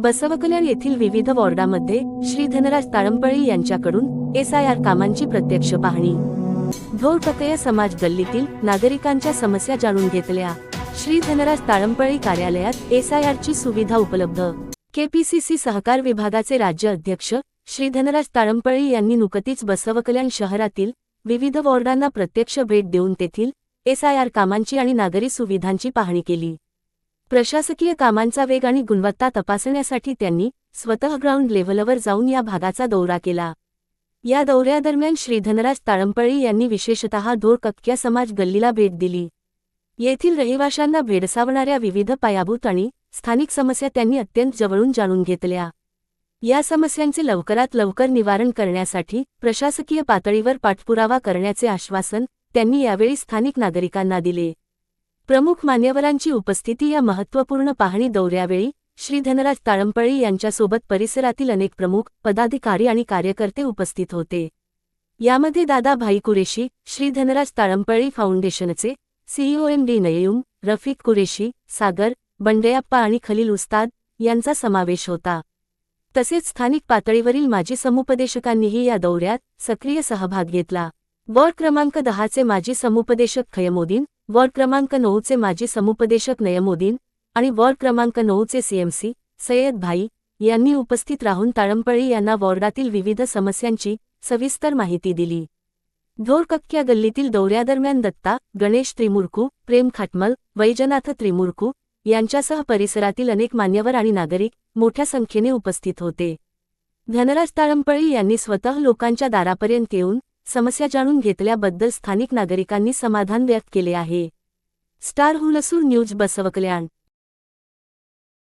बसवकल्याण येथील विविध वॉर्डामध्ये श्री धनराज ताळंपळी यांच्याकडून SIR कामांची प्रत्यक्ष पाहणी। ढोरककय समाज गल्लीतील नागरिकांच्या समस्या जाणून घेतल्या। श्री धनराज ताळंपळी कार्यालयात SIR ची सुविधा उपलब्ध। KPCC सहकार विभागाचे राज्य अध्यक्ष श्री धनराज ताळंपळी यांनी नुकतीच बसवकल्याण शहरातील विविध वॉर्डांना प्रत्यक्ष भेट देऊन तेथील SIR कामांची आणि नागरी सुविधांची पाहणी केली। प्रशासकीय कामांचा वेग आणि गुणवत्ता तपासण्यासाठी त्यांनी स्वतः ग्राउंड लेव्हलवर जाऊन या भागाचा दौरा केला। या दौऱ्यादरम्यान श्री धनराज ताळंपळी यांनी विशेषतः ढोरकक्या समाज गल्लीला भेट दिली। येथील रहिवाशांना भेडसावणाऱ्या विविध पायाभूत आणि स्थानिक समस्या त्यांनी अत्यंत जवळून जाणून घेतल्या। या समस्यांचे लवकरात लवकर निवारण करण्यासाठी प्रशासकीय पातळीवर पाठपुरावा करण्याचे आश्वासन त्यांनी यावेळी स्थानिक नागरिकांना दिले। प्रमुख मान्यवरांची उपस्थिती या महत्त्वपूर्ण पाहणी दौऱ्यावेळी श्री धनराज ताळंपळी यांच्यासोबत परिसरातील अनेक प्रमुख पदाधिकारी आणि कार्यकर्ते उपस्थित होते। यामध्ये दादा भाई कुरेशी, श्री धनराज ताळंपळी फाउंडेशनचे CEO MD नय्यूम, रफिक कुरेशी, सागर, बंडेयप्पा आणि खलील उस्ताद यांचा समावेश होता। तसेच स्थानिक पातळीवरील माजी समुपदेशकांनीही या दौऱ्यात सक्रिय सहभाग घेतला। वॉर्ड क्रमांक 10 चे माजी समुपदेशक खयमुद्दीन, वॉर्ड क्रमांक 9 चे माजी समुपदेशक नयमुद्दीन आणि वॉर्ड क्रमांक 9 चे CMC सय्यद भाई यांनी उपस्थित राहून ताळंपळी यांना वॉर्डातील विविध समस्यांची सविस्तर माहिती दिली। ढोरकक्या गल्लीतील दौऱ्यादरम्यान दत्ता, गणेश त्रिमुर्कू, प्रेम खाटमल, वैजनाथ त्रिमुर्कू यांच्यासह परिसरातील अनेक मान्यवर आणि नागरिक मोठ्या संख्येने उपस्थित होते। धनराज ताळंपळी यांनी स्वतः लोकांच्या दारापर्यंत येऊन समस्या जाणून घेतल्याबद्दल स्थानिक नागरिकांनी समाधान व्यक्त केले आहे। Star Hulsoor news Basavakalyan.